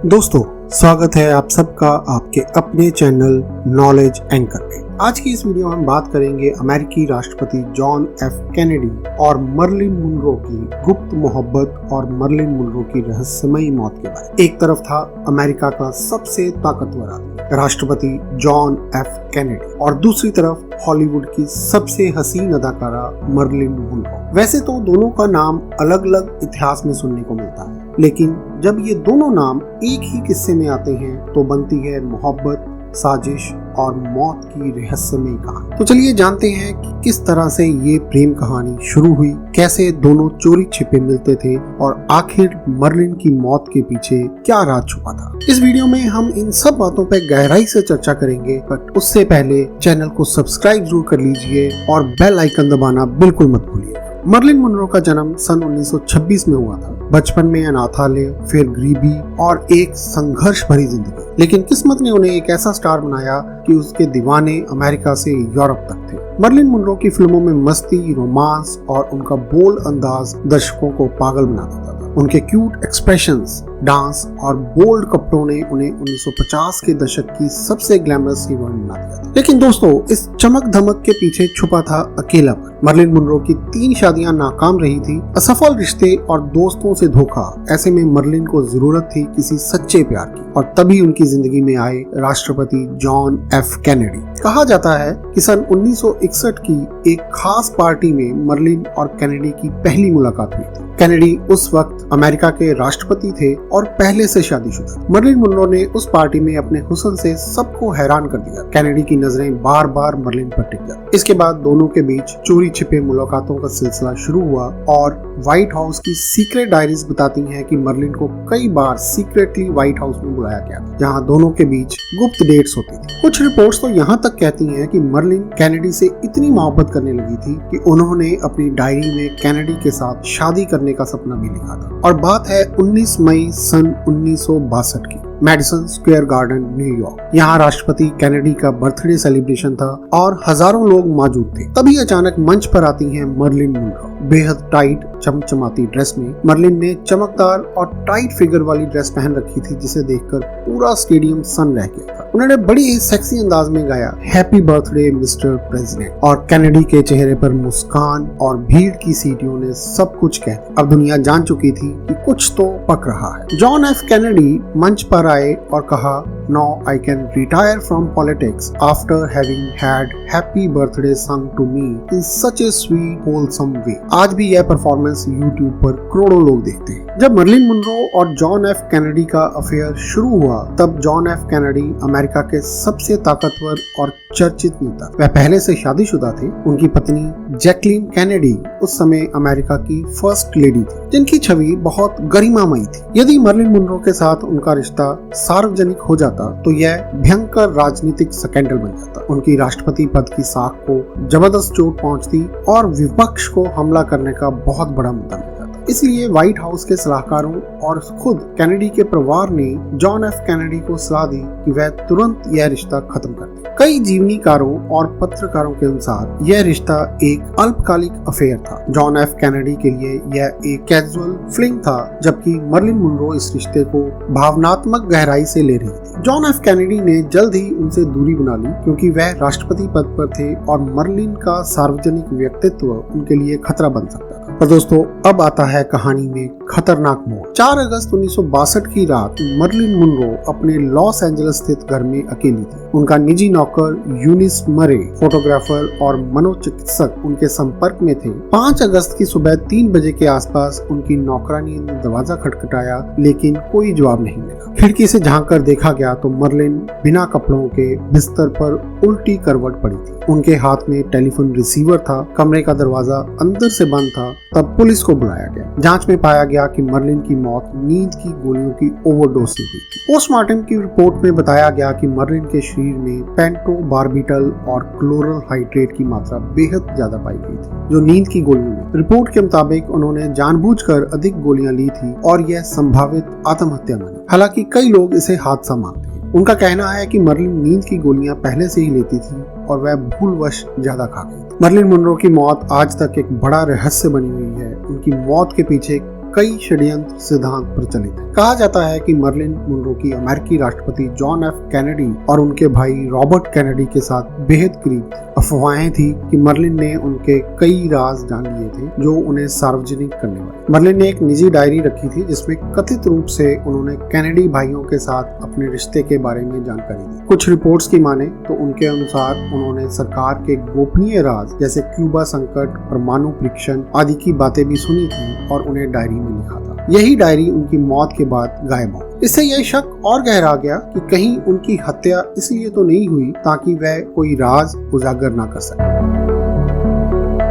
दोस्तों, स्वागत है आप सबका आपके अपने चैनल नॉलेज एंकर पे। आज की इस वीडियो में हम बात करेंगे अमेरिकी राष्ट्रपति जॉन एफ कैनेडी और मर्लिन मुनरो की गुप्त मोहब्बत और मर्लिन मुनरो की रहस्यमयी मौत के बारे में। एक तरफ था अमेरिका का सबसे ताकतवर आदमी राष्ट्रपति जॉन एफ कैनेडी और दूसरी तरफ हॉलीवुड की सबसे हसीन अदाकारा मर्लिन मुनरो। वैसे तो दोनों का नाम अलग अलग इतिहास में सुनने को मिलता है, लेकिन जब ये दोनों नाम एक ही किस्से में आते हैं तो बनती है मोहब्बत, साजिश और मौत की रहस्यमयी कहानी। तो चलिए जानते हैं कि किस तरह से ये प्रेम कहानी शुरू हुई, कैसे दोनों चोरी छिपे मिलते थे और आखिर मर्लिन की मौत के पीछे क्या राज छुपा था। इस वीडियो में हम इन सब बातों पर गहराई से चर्चा करेंगे, बट उससे पहले चैनल को सब्सक्राइब जरूर कर लीजिए और बेल आइकन दबाना बिल्कुल मत भूलिए। मर्लिन मुनरो का जन्म सन 1926 में हुआ था। बचपन में अनाथालय, फिर गरीबी और एक संघर्ष भरी जिंदगी, लेकिन किस्मत ने उन्हें एक ऐसा स्टार बनाया कि उसके दीवाने अमेरिका से यूरोप तक थे। मर्लिन मुनरो की फिल्मों में मस्ती, रोमांस और उनका बोल्ड अंदाज दर्शकों को पागल बना देता था। उनके क्यूट एक्सप्रेशंस, डांस और बोल्ड कपड़ों ने उन्हें 1950 के दशक की सबसे ग्लैमरस हीरोइन बना दिया था। लेकिन दोस्तों, इस चमक धमक के पीछे छुपा था अकेलापन। मर्लिन मुनरो की 3 शादियां नाकाम रही थी, असफल रिश्ते और दोस्तों से धोखा। ऐसे में मर्लिन को जरूरत थी किसी सच्चे प्यार की, और तभी उनकी जिंदगी में आए राष्ट्रपति जॉन एफ कैनेडी। कहा जाता है कि सन 1961 की एक खास पार्टी में मर्लिन और कैनेडी की पहली मुलाकात हुई थी। कैनेडी उस वक्त अमेरिका के राष्ट्रपति थे और पहले से शादीशुदा। मर्लिन मुनरो ने उस पार्टी में अपने हुस्न से सबको हैरान कर दिया। कैनेडी की नजरें बार बार मर्लिन पर टिक गई। इसके बाद दोनों के बीच चोरी छिपे मुलाकातों का सिलसिला शुरू हुआ और व्हाइट हाउस की सीक्रेट डायरीज बताती हैं कि मर्लिन को कई बार सीक्रेटली व्हाइट हाउस में बुलाया गया था, जहां दोनों के बीच गुप्त डेट्स होती थी। कुछ रिपोर्ट्स तो यहाँ तक कहती हैं कि मर्लिन कैनेडी से इतनी मोहब्बत करने लगी थी कि उन्होंने अपनी डायरी में कैनेडी के साथ शादी करने का सपना भी लिखा था। और बात है 19 मई सन 1962 की, मैडिसन स्क्वायर गार्डन, न्यूयॉर्क। यहाँ राष्ट्रपति कैनेडी का बर्थडे सेलिब्रेशन था और हजारों लोग मौजूद थे। तभी अचानक मंच पर आती हैं मर्लिन मुनरो। बेहद टाइट चमचमाती ड्रेस में मर्लिन ने चमकदार और टाइट फिगर वाली ड्रेस पहन रखी थी, जिसे देखकर पूरा स्टेडियम सन रह गया था। उन्होंने बड़ी ही सेक्सी अंदाज में गाया, हैप्पी बर्थडे मिस्टर प्रेसिडेंट, और कैनेडी के चेहरे पर मुस्कान और भीड़ की सीटियों ने सब कुछ कह दिया। अब दुनिया जान चुकी थी कि कुछ तो पक रहा है। जॉन एफ कैनेडी मंच पर आए और कहा, Now I can retire from politics after having had happy birthday sung to me in such a sweet, wholesome way। आज भी यह परफॉर्मेंस YouTube पर करोड़ों लोग देखते हैं। जब मर्लिन मुनरो और जॉन एफ कैनेडी का अफेयर शुरू हुआ, तब जॉन एफ कैनेडी अमेरिका के सबसे ताकतवर और चर्चित नेता। वह पहले से शादीशुदा थे। उनकी पत्नी जैकलीन कैनेडी उस समय अमेरिका की फर्स्ट लेडी थी, जिनकी छवि बहुत गरिमामयी थी। यदि मर्लिन मुनरो के साथ उनका रिश्ता सार्वजनिक हो जाता तो यह भयंकर राजनीतिक स्कैंडल बन जाता। उनकी राष्ट्रपति पद की साख को जबरदस्त चोट पहुंचती और विपक्ष को हमला करने का बहुत बड़ा मुद्दा मिल जाता। इसलिए व्हाइट हाउस के सलाहकारों और खुद कैनेडी के परिवार ने जॉन एफ कैनेडी को सलाह दी कि वह तुरंत यह रिश्ता खत्म कर दे। कई जीवनीकारों और पत्रकारों के अनुसार यह रिश्ता एक अल्पकालिक अफेयर था। जॉन एफ कैनेडी के लिए यह एक कैजुअल फ्लिंग था, जबकि मर्लिन मुनरो इस रिश्ते को भावनात्मक गहराई से ले रही थी। जॉन एफ कैनेडी ने जल्द ही उनसे दूरी बना ली, क्योंकि वह राष्ट्रपति पद पर थे और मर्लिन का सार्वजनिक व्यक्तित्व उनके लिए खतरा बन सकता था। और दोस्तों, अब आता है कहानी में खतरनाक मोड़। 4 अगस्त 1962 की रात मर्लिन मुनरो अपने लॉस एंजलिस स्थित घर में अकेली थी। उनका निजी नौकर यूनिस मरे, फोटोग्राफर और मनोचिकित्सक उनके संपर्क में थे। 5 अगस्त की सुबह 3 बजे के आसपास उनकी नौकरानी ने दरवाजा खटखटाया, लेकिन कोई जवाब नहीं मिला। खिड़की से झांक कर देखा गया तो मर्लिन बिना कपड़ों के बिस्तर पर उल्टी करवट पड़ी थी। उनके हाथ में टेलीफोन रिसीवर था। कमरे का दरवाजा अंदर से बंद था। तब पुलिस को बुलाया गया। जांच में पाया गया कि मर्लिन की मौत नींद की गोलियों की ओवरडोज से हुई थी। पोस्टमार्टम की रिपोर्ट में बताया गया कि मर्लिन के शरीर में पेंटोबार्बिटल और क्लोरल हाइड्रेट की मात्रा बेहद ज्यादा पाई गई थी, जो नींद की गोलियों में। रिपोर्ट के मुताबिक उन्होंने जानबूझकर अधिक गोलियां ली थी और यह संभावित आत्महत्या मानी। हालांकि कई लोग इसे हादसा मानते हैं। उनका कहना है कि मर्लिन नींद की गोलियां पहले से ही लेती थी और वह भूलवश ज्यादा खा गई। मर्लिन मुनरो की मौत आज तक एक बड़ा रहस्य बनी हुई है। उनकी मौत के पीछे कई षड्यंत्र सिद्धांत प्रचलित हैं। कहा जाता है कि मर्लिन मुनरो की अमेरिकी राष्ट्रपति जॉन एफ कैनेडी और उनके भाई रॉबर्ट कैनेडी के साथ बेहद करीब थी। अफवाहें थी कि मर्लिन ने उनके कई राज जान लिए थे जो उन्हें सार्वजनिक करने वाले। मर्लिन ने एक निजी डायरी रखी थी जिसमें कथित रूप से उन्होंने कैनेडी भाइयों के साथ अपने रिश्ते के बारे में जानकारी दी। कुछ रिपोर्ट्स की माने तो उनके अनुसार उन्होंने सरकार के गोपनीय राज जैसे क्यूबा संकट, परमाणु परीक्षण आदि की बातें भी सुनी थी और उन्हें डायरी में लिखा था। यही डायरी उनकी मौत के बाद गायब हो गई। इससे यह शक और गहरा गया कि कहीं उनकी हत्या इसलिए तो नहीं हुई ताकि वह कोई राज उजागर ना कर सके।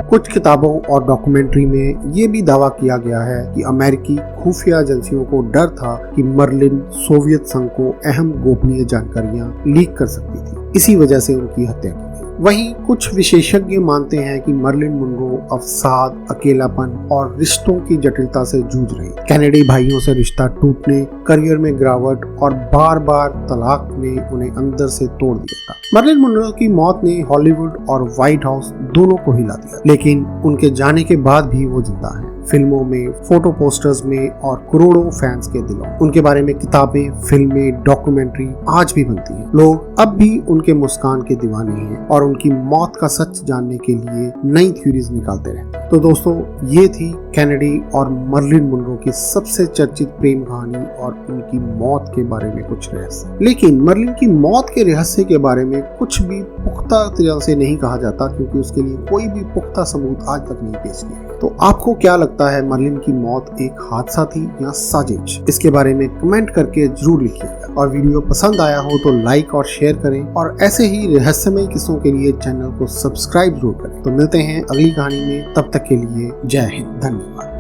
कुछ किताबों और डॉक्यूमेंट्री में ये भी दावा किया गया है कि अमेरिकी खुफिया एजेंसियों को डर था कि मर्लिन सोवियत संघ को अहम गोपनीय जानकारियां लीक कर सकती थी, इसी वजह से उनकी हत्या की गई। वहीं कुछ विशेषज्ञ मानते हैं कि मर्लिन मुनरो अवसाद, अकेलापन और रिश्तों की जटिलता से जूझ रही। कैनेडी भाइयों से रिश्ता टूटने, करियर में गिरावट और बार बार तलाक ने उन्हें अंदर से तोड़ दिया था। मर्लिन मुनरो की मौत ने हॉलीवुड और व्हाइट हाउस दोनों को हिला दिया, लेकिन उनके जाने के बाद भी वो जिंदा है। फिल्मों में, फोटो पोस्टर्स में और करोड़ों फैंस के दिलों। उनके बारे में किताबें, फिल्में, डॉक्यूमेंट्री आज भी बनती हैं। लोग अब भी उनके मुस्कान के दीवाने हैं और उनकी मौत का सच जानने के लिए नई थ्योरीज निकालते रहते हैं। तो दोस्तों, ये थी कैनेडी और मर्लिन मुनरो की सबसे चर्चित प्रेम कहानी और उनकी मौत के बारे में कुछ रहस्य। लेकिन मर्लिन की मौत के रहस्य के बारे में कुछ भी पुख्ता तरह से नहीं कहा जाता, क्योंकि उसके लिए कोई भी पुख्ता सबूत आज तक नहीं पेश किया गया। तो आपको क्या लगता है, मर्लिन की मौत एक हादसा थी या साजिश? इसके बारे में कमेंट करके जरूर लिखिएगा और वीडियो पसंद आया हो तो लाइक और शेयर करें और ऐसे ही रहस्यमय किस्सों के लिए चैनल को सब्सक्राइब जरूर करें। तो मिलते हैं अगली कहानी में, तब तक के लिए जय हिंद, धन्यवाद।